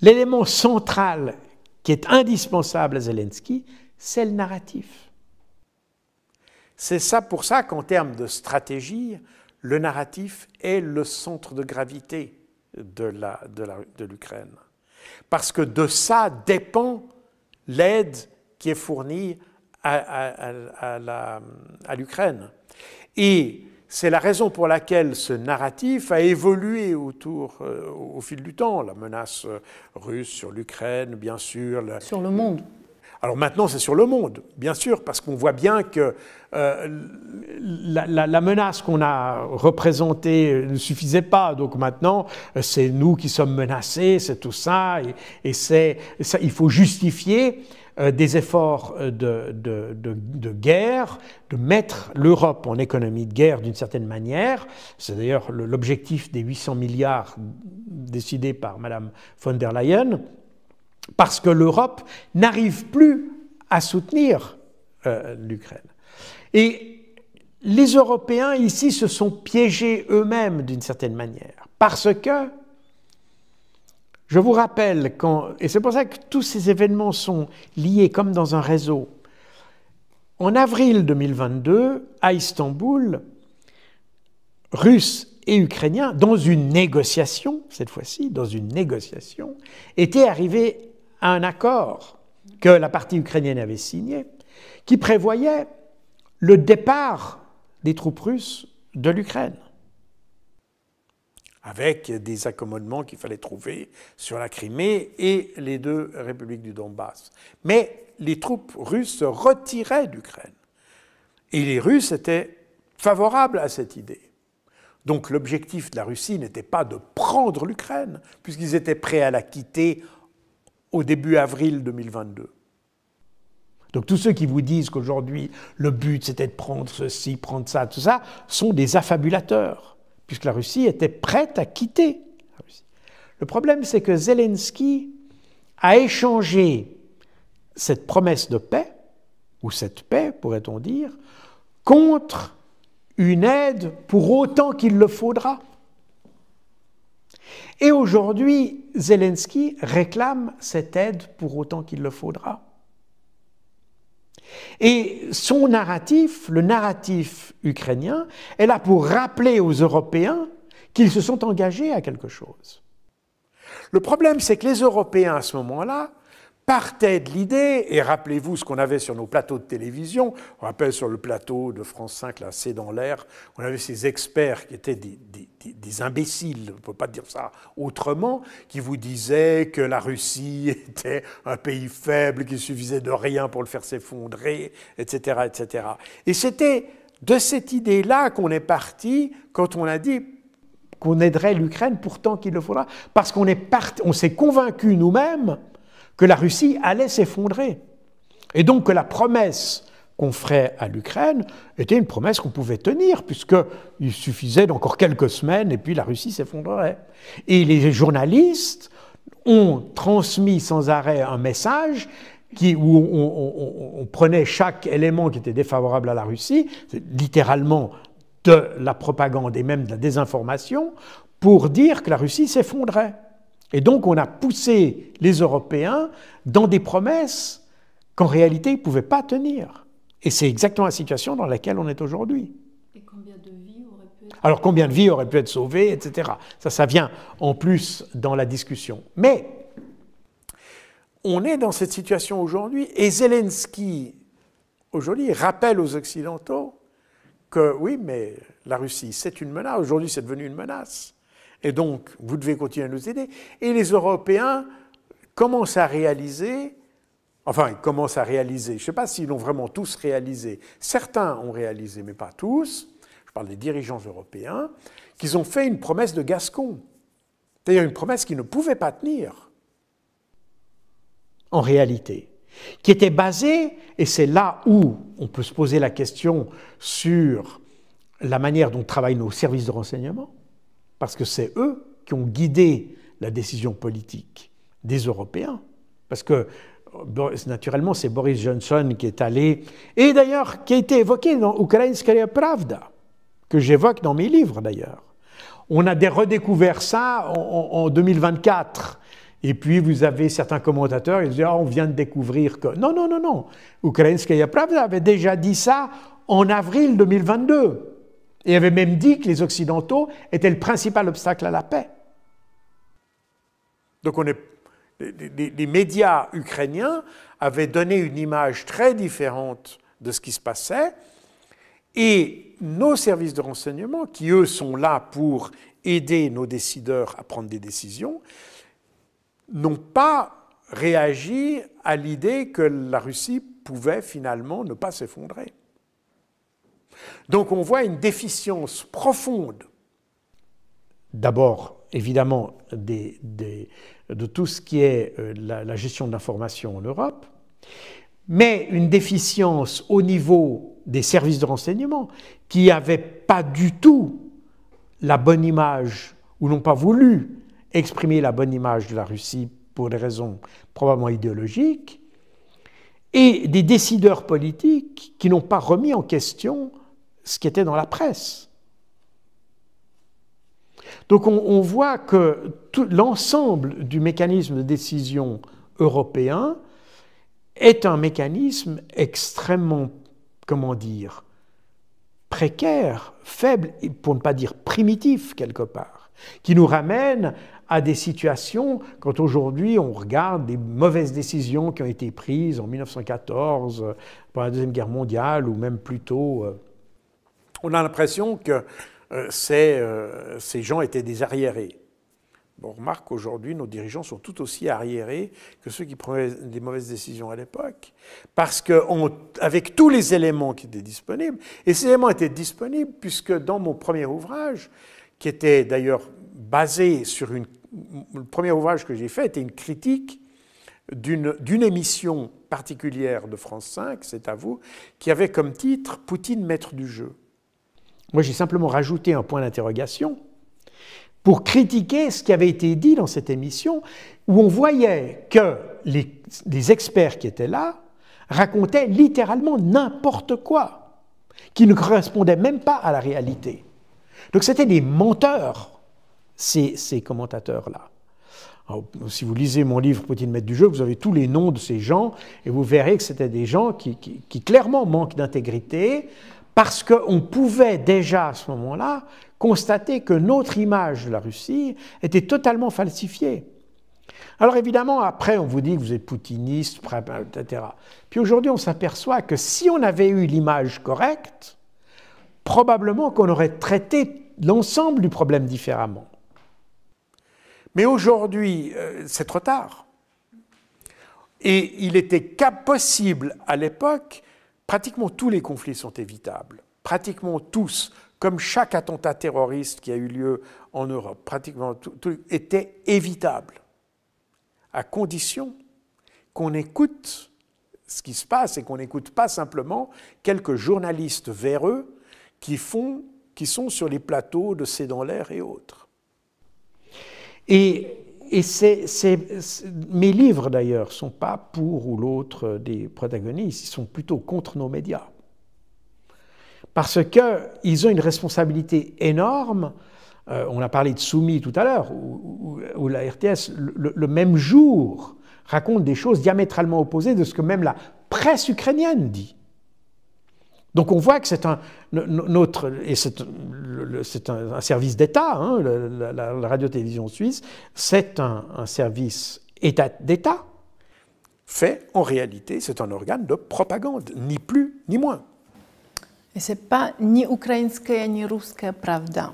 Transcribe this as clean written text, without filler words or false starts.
l'élément central qui est indispensable à Zelensky, c'est le narratif. C'est ça pour ça qu'en termes de stratégie, le narratif est le centre de gravité de l'Ukraine. Parce que de ça dépend l'aide qui est fournie à l'Ukraine. Et c'est la raison pour laquelle ce narratif a évolué au fil du temps. La menace russe sur l'Ukraine, bien sûr. Sur le monde. Alors maintenant, c'est sur le monde, bien sûr, parce qu'on voit bien que la menace qu'on a représentée ne suffisait pas. Donc maintenant, c'est nous qui sommes menacés, c'est tout ça. Et il faut justifier des efforts de guerre, de mettre l'Europe en économie de guerre d'une certaine manière. C'est d'ailleurs l'objectif des 800 milliards décidé par Mme von der Leyen, parce que l'Europe n'arrive plus à soutenir l'Ukraine. Et les Européens ici se sont piégés eux-mêmes d'une certaine manière, parce que, je vous rappelle, et c'est pour ça que tous ces événements sont liés comme dans un réseau, en avril 2022, à Istanbul, Russes et Ukrainiens, dans une négociation, cette fois-ci, dans une négociation, étaient arrivés à un accord que la partie ukrainienne avait signé, qui prévoyait le départ des troupes russes de l'Ukraine, avec des accommodements qu'il fallait trouver sur la Crimée et les deux républiques du Donbass. Mais les troupes russes se retiraient d'Ukraine. Et les Russes étaient favorables à cette idée. Donc l'objectif de la Russie n'était pas de prendre l'Ukraine, puisqu'ils étaient prêts à la quitter au début avril 2022. Donc tous ceux qui vous disent qu'aujourd'hui le but c'était de prendre ceci, prendre ça, tout ça, sont des affabulateurs, puisque la Russie était prête à quitter la Russie. Le problème c'est que Zelensky a échangé cette promesse de paix, ou cette paix pourrait-on dire, contre une aide pour autant qu'il le faudra. Et aujourd'hui, Zelensky réclame cette aide pour autant qu'il le faudra. Et son narratif, le narratif ukrainien, est là pour rappeler aux Européens qu'ils se sont engagés à quelque chose. Le problème, c'est que les Européens, à ce moment-là, partaient de l'idée, et rappelez-vous ce qu'on avait sur nos plateaux de télévision, on rappelle sur le plateau de France 5, là, C'est dans l'air, on avait ces experts qui étaient des imbéciles, on ne peut pas dire ça autrement, qui vous disaient que la Russie était un pays faible, qu'il suffisait de rien pour le faire s'effondrer, etc., etc. Et c'était de cette idée-là qu'on est parti quand on a dit qu'on aiderait l'Ukraine pourtant qu'il le faudra, parce on s'est convaincus nous-mêmes que la Russie allait s'effondrer. Et donc que la promesse qu'on ferait à l'Ukraine était une promesse qu'on pouvait tenir, puisqu'il suffisait d'encore quelques semaines et puis la Russie s'effondrerait. Et les journalistes ont transmis sans arrêt un message où on prenait chaque élément qui était défavorable à la Russie, littéralement de la propagande et même de la désinformation, pour dire que la Russie s'effondrait. Et donc on a poussé les Européens dans des promesses qu'en réalité ils ne pouvaient pas tenir. Et c'est exactement la situation dans laquelle on est aujourd'hui. Et combien de vies auraient pu être... Alors combien de vies auraient pu être sauvées, etc. Ça vient en plus dans la discussion. Mais on est dans cette situation aujourd'hui, et Zelensky, aujourd'hui, rappelle aux Occidentaux que oui, mais la Russie, c'est une menace. Aujourd'hui, c'est devenu une menace. Et donc, vous devez continuer à nous aider. Et les Européens commencent à réaliser, enfin, ils commencent à réaliser, je ne sais pas s'ils l'ont vraiment tous réalisé, certains ont réalisé, mais pas tous, je parle des dirigeants européens, qu'ils ont fait une promesse de Gascon, c'est-à-dire une promesse qu'ils ne pouvaient pas tenir, en réalité, qui était basée, et c'est là où on peut se poser la question sur la manière dont travaillent nos services de renseignement, parce que c'est eux qui ont guidé la décision politique des Européens. Parce que, naturellement, c'est Boris Johnson qui est allé, et d'ailleurs qui a été évoqué dans Ukrainskaya Pravda, que j'évoque dans mes livres d'ailleurs. On a redécouvert ça en 2024. Et puis vous avez certains commentateurs qui disent on vient de découvrir que... Non, non, non, non. Ukrainskaya Pravda avait déjà dit ça en avril 2022. Et avait même dit que les Occidentaux étaient le principal obstacle à la paix. Donc les médias ukrainiens avaient donné une image très différente de ce qui se passait, et nos services de renseignement, qui eux sont là pour aider nos décideurs à prendre des décisions, n'ont pas réagi à l'idée que la Russie pouvait finalement ne pas s'effondrer. Donc on voit une déficience profonde. D'abord, évidemment, de tout ce qui est la gestion de l'information en Europe, mais une déficience au niveau des services de renseignement qui n'avaient pas du tout la bonne image, ou n'ont pas voulu exprimer la bonne image de la Russie pour des raisons probablement idéologiques, et des décideurs politiques qui n'ont pas remis en question ce qui était dans la presse. Donc on voit que l'ensemble du mécanisme de décision européen est un mécanisme extrêmement, comment dire, précaire, faible, pour ne pas dire primitif quelque part, qui nous ramène à des situations, quand aujourd'hui on regarde des mauvaises décisions qui ont été prises en 1914, pendant la Deuxième Guerre mondiale, ou même plus tôt, on a l'impression que ces gens étaient des arriérés. Bon, on remarque qu'aujourd'hui, nos dirigeants sont tout aussi arriérés que ceux qui prenaient des mauvaises décisions à l'époque, parce qu'avec tous les éléments qui étaient disponibles, et ces éléments étaient disponibles puisque dans mon premier ouvrage, qui était d'ailleurs basé sur le premier ouvrage que j'ai fait était une critique d'une émission particulière de France 5, c'est à vous, qui avait comme titre « Poutine, maître du jeu ». Moi, j'ai simplement rajouté un point d'interrogation pour critiquer ce qui avait été dit dans cette émission, où on voyait que les experts qui étaient là racontaient littéralement n'importe quoi, qui ne correspondait même pas à la réalité. Donc c'était des menteurs, ces commentateurs-là. Si vous lisez mon livre « Poutine, maître du jeu », vous avez tous les noms de ces gens, et vous verrez que c'était des gens qui clairement manquent d'intégrité, parce qu'on pouvait déjà à ce moment-là constater que notre image de la Russie était totalement falsifiée. Alors évidemment, après, on vous dit que vous êtes poutiniste, etc. Puis aujourd'hui, on s'aperçoit que si on avait eu l'image correcte, probablement qu'on aurait traité l'ensemble du problème différemment. Mais aujourd'hui, c'est trop tard. Et il était possible à l'époque, pratiquement tous les conflits sont évitables, pratiquement tous, comme chaque attentat terroriste qui a eu lieu en Europe, pratiquement tout était évitable, à condition qu'on écoute ce qui se passe et qu'on n'écoute pas simplement quelques journalistes véreux qui sont sur les plateaux de C'est dans l'air et autres. Et mes livres, d'ailleurs, ne sont pas pour ou l'autre des protagonistes, ils sont plutôt contre nos médias. Parce qu'ils ont une responsabilité énorme. On a parlé de Soumis tout à l'heure, où la RTS, le même jour, raconte des choses diamétralement opposées de ce que même la presse ukrainienne dit. Donc on voit que c'est un service d'État, hein, la radio-télévision suisse, c'est un service d'État. Fait, en réalité, c'est un organe de propagande, ni plus ni moins. Et c'est pas ni ukrainskaya, ni russkая pravda.